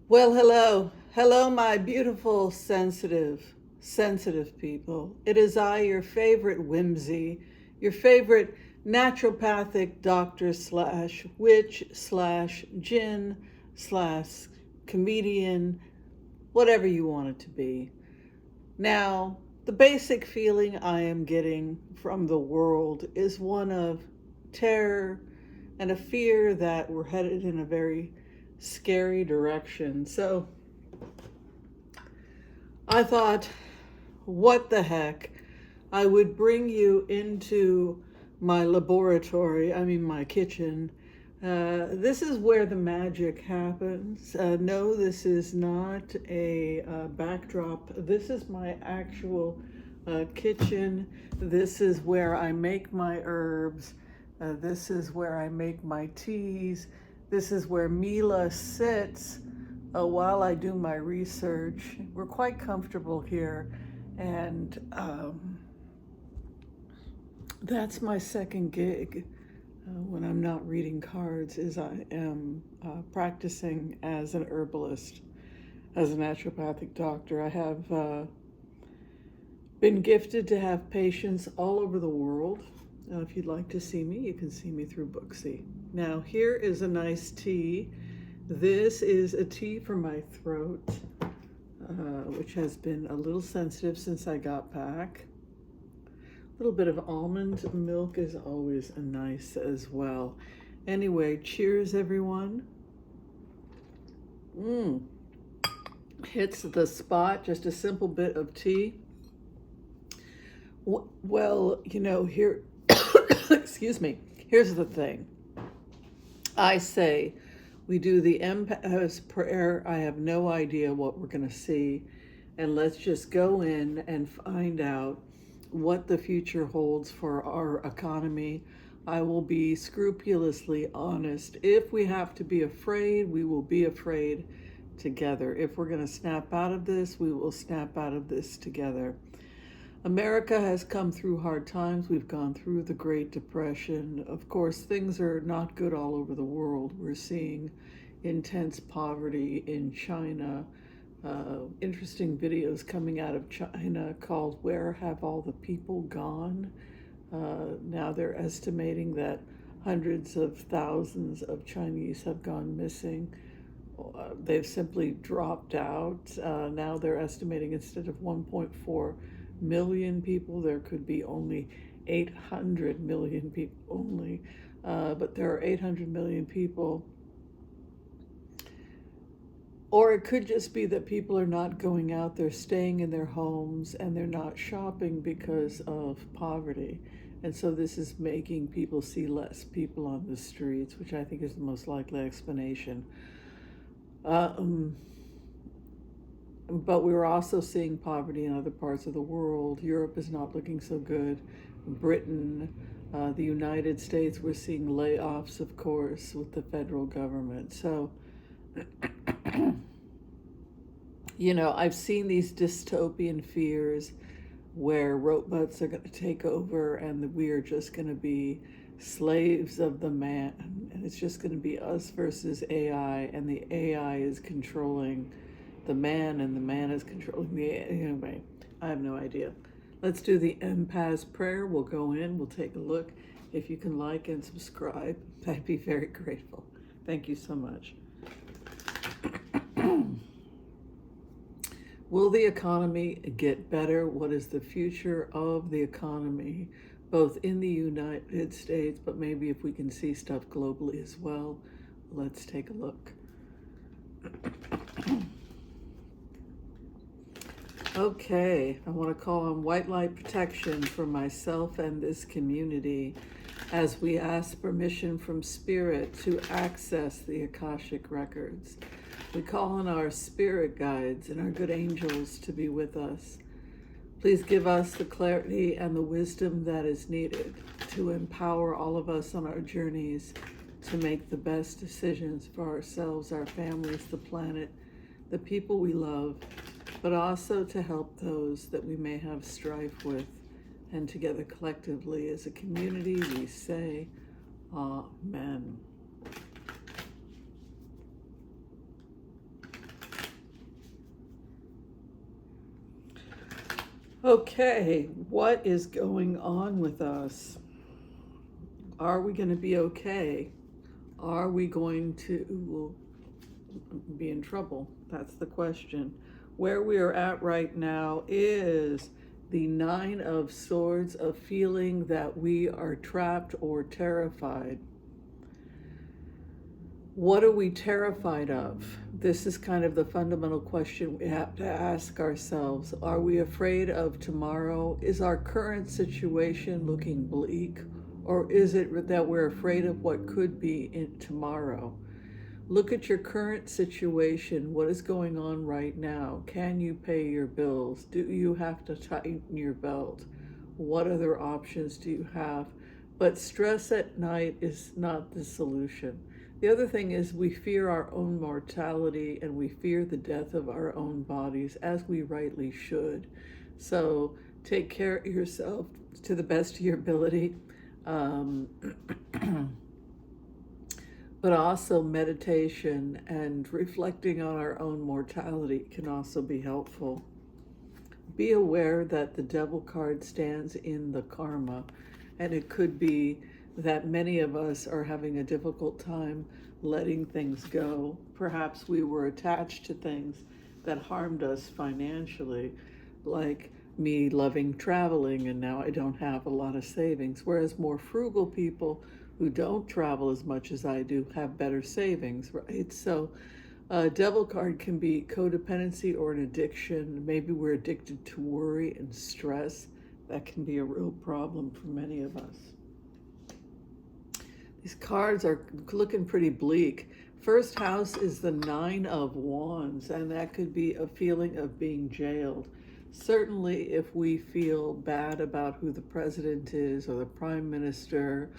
Well, hello. Hello, my beautiful, sensitive people. It is I, your favorite Whimsy, your favorite naturopathic doctor slash witch slash djinn slash comedian, whatever you want it to be. Now, the basic feeling I am getting from the world is one of terror and a fear that we're headed in a very scary direction. So I thought, what the heck? I would bring you into my laboratory, my kitchen. This is where the magic happens. No, this is not a backdrop. This is my actual kitchen. This is where I make my herbs. This is where I make my teas. This is where Mila sits while I do my research. We're quite comfortable here, and that's my second gig when I'm not reading cards, is I am practicing as an herbalist, as a naturopathic doctor. I have been gifted to have patients all over the world. If you'd like to see me, you can see me through Booksy. Now, here is a nice tea. This is a tea for my throat, which has been a little sensitive since I got back. A little bit of almond milk is always nice as well. Anyway, cheers, everyone. Hits the spot, just a simple bit of tea. Well, here, excuse me, here's the thing. I say we do the empath's prayer. I have no idea what we're going to see. And let's just go in and find out what the future holds for our economy. I will be scrupulously honest. If we have to be afraid, we will be afraid together. If we're going to snap out of this, we will snap out of this together. America has come through hard times. We've gone through the Great Depression. Of course, things are not good all over the world. We're seeing intense poverty in China. Interesting videos coming out of China called "Where Have All the People Gone?" Now they're estimating that hundreds of thousands of Chinese have gone missing. They've simply dropped out. Now they're estimating instead of 1.4 million people, there could be only 800 million people only. But there are 800 million people. Or it could just be that people are not going out, they're staying in their homes, and they're not shopping because of poverty. And so this is making people see less people on the streets, which I think is the most likely explanation. But we're also seeing poverty in other parts of the world. Europe is not looking so good. Britain, the United States, we're seeing layoffs, of course, with the federal government. So I've seen these dystopian fears where robots are going to take over and we are just going to be slaves of the man. And it's just going to be us versus AI, and the AI is controlling the man and the man is controlling the AI. Anyway, I have no idea. Let's do the empath's prayer. We'll go in, we'll take a look. If you can like and subscribe, I'd be very grateful. Thank you so much. Will the economy get better? What is the future of the economy, both in the United States, but maybe if we can see stuff globally as well? Let's take a look. Okay, I want to call on white light protection for myself and this community as we ask permission from Spirit to access the Akashic records. We call on our spirit guides and our good angels to be with us. Please give us the clarity and the wisdom that is needed to empower all of us on our journeys to make the best decisions for ourselves, our families, the planet, the people we love, but also to help those that we may have strife with. And together collectively as a community, we say, Amen. Okay, what is going on with us? Are we going to be okay? Are we going to be in trouble? That's the question. Where we are at right now is the Nine of Swords, of feeling that we are trapped or terrified. What are we terrified of? This is kind of the fundamental question we have to ask ourselves. Are we afraid of tomorrow? Is our current situation looking bleak? Or is it that we're afraid of what could be in tomorrow? Look at your current situation. What is going on right now? Can you pay your bills? Do you have to tighten your belt? What other options do you have? But stress at night is not the solution. The other thing is we fear our own mortality and we fear the death of our own bodies, as we rightly should. So take care of yourself to the best of your ability. But also meditation and reflecting on our own mortality can also be helpful. Be aware that the devil card stands in the karma, and it could be that many of us are having a difficult time letting things go. Perhaps we were attached to things that harmed us financially, like me loving traveling, and now I don't have a lot of savings, whereas more frugal people who don't travel as much as I do have better savings, right? So devil card can be codependency or an addiction. Maybe we're addicted to worry and stress. That can be a real problem for many of us. These cards are looking pretty bleak. First house is the Nine of Wands, and that could be a feeling of being jailed. Certainly, if we feel bad about who the president is or the prime minister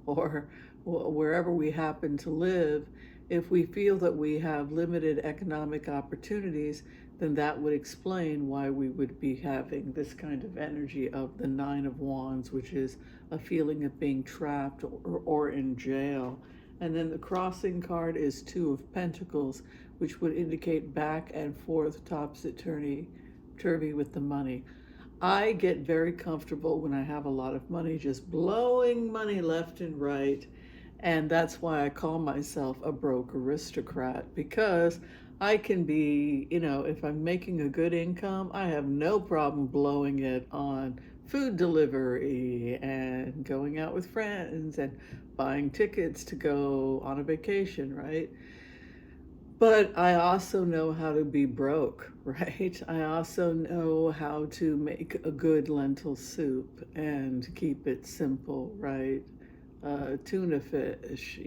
or wherever we happen to live, if we feel that we have limited economic opportunities, then that would explain why we would be having this kind of energy of the Nine of Wands, which is a feeling of being trapped or in jail. And then the crossing card is Two of Pentacles, which would indicate back and forth, topsy-turvy with the money. I get very comfortable when I have a lot of money, just blowing money left and right. And that's why I call myself a broke aristocrat, because I can be, if I'm making a good income, I have no problem blowing it on food delivery and going out with friends and buying tickets to go on a vacation, right? But I also know how to be broke, right? I also know how to make a good lentil soup and keep it simple, right? Tuna fish,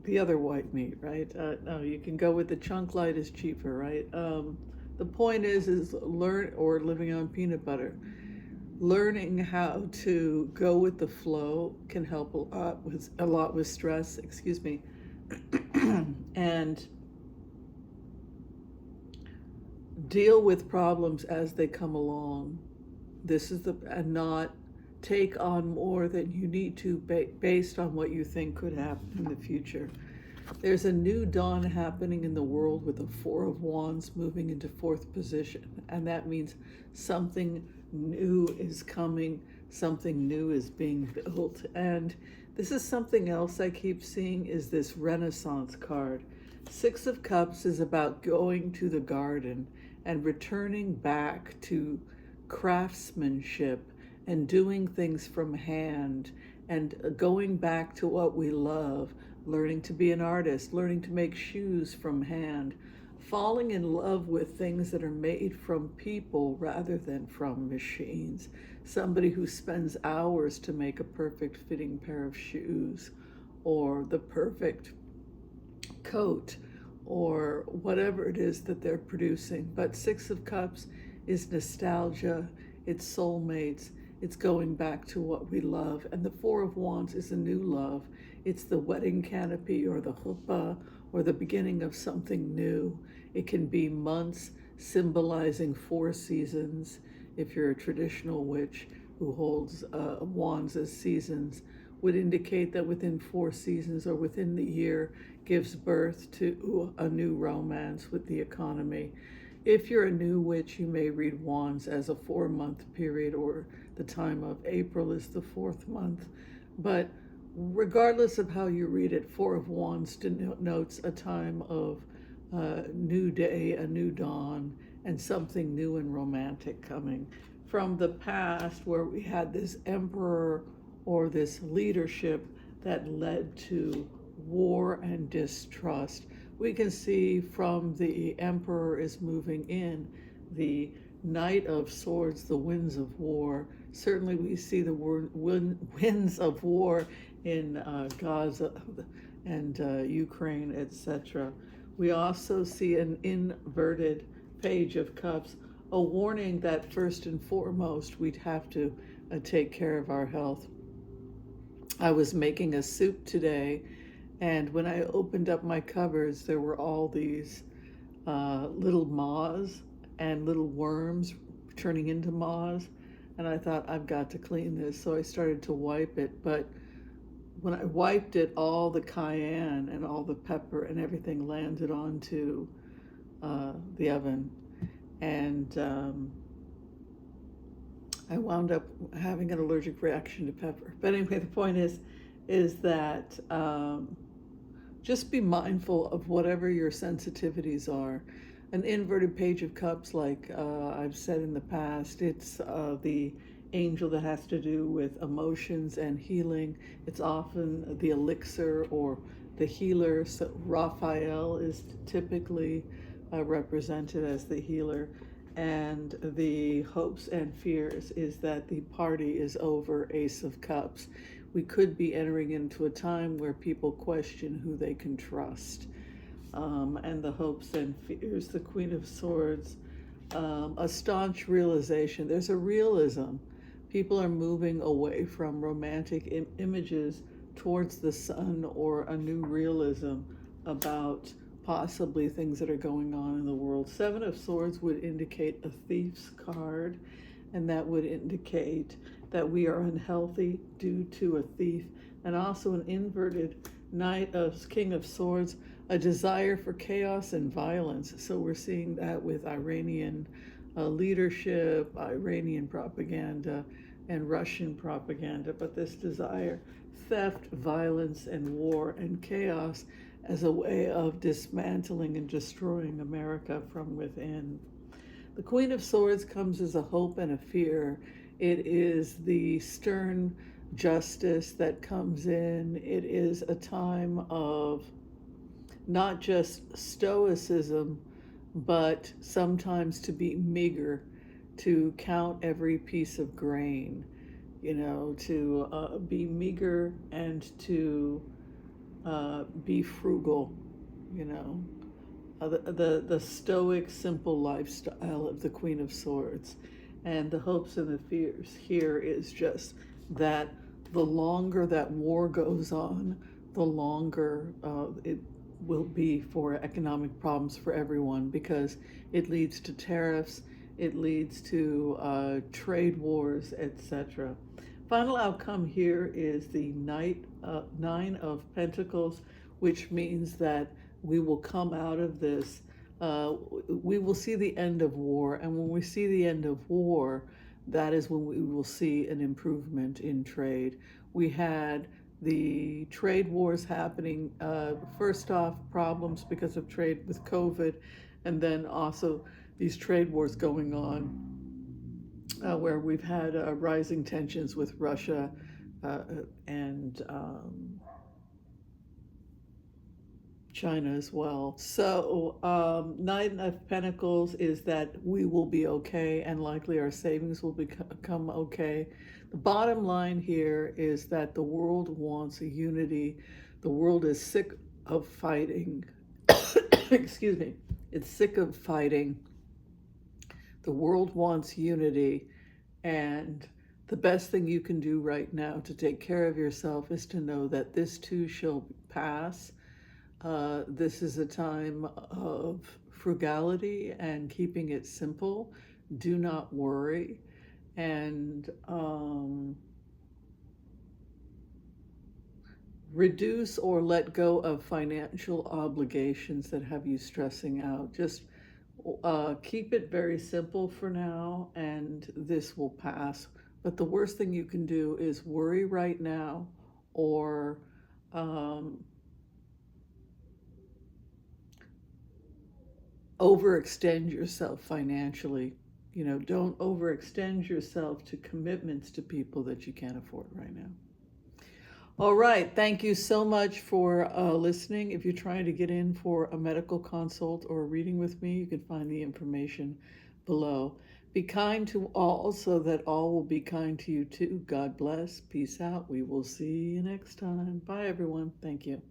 the other white meat, right? No, you can go with the chunk light is cheaper, right? The point is learn, or living on peanut butter. Learning how to go with the flow can help a lot with stress, excuse me. And deal with problems as they come along. And not take on more than you need to based on what you think could happen in the future. There's a new dawn happening in the world with the Four of Wands moving into fourth position, and that means something new is coming, something new is being built. And this is something else I keep seeing, is this Renaissance card. Six of Cups is about going to the garden and returning back to craftsmanship and doing things from hand and going back to what we love, learning to be an artist, learning to make shoes from hand, falling in love with things that are made from people rather than from machines. Somebody who spends hours to make a perfect fitting pair of shoes, or the perfect coat, or whatever it is that they're producing. But Six of Cups is nostalgia, it's soulmates, it's going back to what we love. And the Four of Wands is a new love. It's the wedding canopy or the chuppah or the beginning of something new. It can be months symbolizing 4 seasons. If you're a traditional witch who holds wands as seasons, would indicate that within 4 seasons or within the year gives birth to a new romance with the economy. if you're a new witch, you may read Wands as a 4-month period, or the time of April is the 4th month. But regardless of how you read it, Four of Wands denotes a time of new day, a new dawn, and something new and romantic coming. From the past, where we had this emperor or this leadership that led to war and distrust, we can see from the emperor is moving in the Knight of Swords, the winds of war. Certainly we see the winds of war in Gaza and Ukraine, etc. We also see an inverted Page of Cups, a warning that first and foremost we'd have to take care of our health. I was making a soup today, and when I opened up my cupboards, there were all these little moths and little worms turning into moths. And I thought, I've got to clean this. So I started to wipe it. But when I wiped it, all the cayenne and all the pepper and everything landed onto the oven. And I wound up having an allergic reaction to pepper. But anyway, the point is that just be mindful of whatever your sensitivities are. An inverted Page of Cups, like I've said in the past, it's the angel that has to do with emotions and healing. It's often the elixir or the healer. So Raphael is typically represented as the healer. And the hopes and fears is that the party is over, Ace of Cups. We could be entering into a time where people question who they can trust. And the hopes and fears, the Queen of Swords, a staunch realization. There's a realism. People are moving away from romantic images towards the sun, or a new realism about possibly things that are going on in the world. Seven of Swords would indicate a thief's card, and that would indicate that we are unhealthy due to a thief. And also an inverted King of Swords, a desire for chaos and violence. So we're seeing that with Iranian leadership, Iranian propaganda, and Russian propaganda. But this desire, theft, violence, and war and chaos as a way of dismantling and destroying America from within. The Queen of Swords comes as a hope and a fear. It is the stern justice that comes in. It is a time of not just stoicism, but sometimes to be meager, to count every piece of grain, to be meager and to be frugal, the stoic, simple lifestyle of the Queen of Swords. And the hopes and the fears here is just that the longer that war goes on, the longer it will be for economic problems for everyone, because it leads to tariffs, it leads to trade wars, etc. Final outcome here is the Nine of Pentacles, which means that we will come out of this. We will see the end of war, and when we see the end of war, that is when we will see an improvement in trade. We had the trade wars happening, first off, problems because of trade with COVID, and then also these trade wars going on where we've had rising tensions with Russia and China as well. So Nine of Pentacles is that we will be okay, and likely our savings will become okay. The bottom line here is that the world wants a unity. The world is sick of fighting. Excuse me. It's sick of fighting. The world wants unity, and the best thing you can do right now to take care of yourself is to know that this too shall pass. This is a time of frugality and keeping it simple. Do not worry. And reduce or let go of financial obligations that have you stressing out. Just keep it very simple for now, and this will pass. But the worst thing you can do is worry right now, or overextend yourself financially. Don't overextend yourself to commitments to people that you can't afford right now. All right. Thank you so much for listening. If you're trying to get in for a medical consult or a reading with me, you can find the information below. Be kind to all so that all will be kind to you too. God bless. Peace out. We will see you next time. Bye, everyone. Thank you.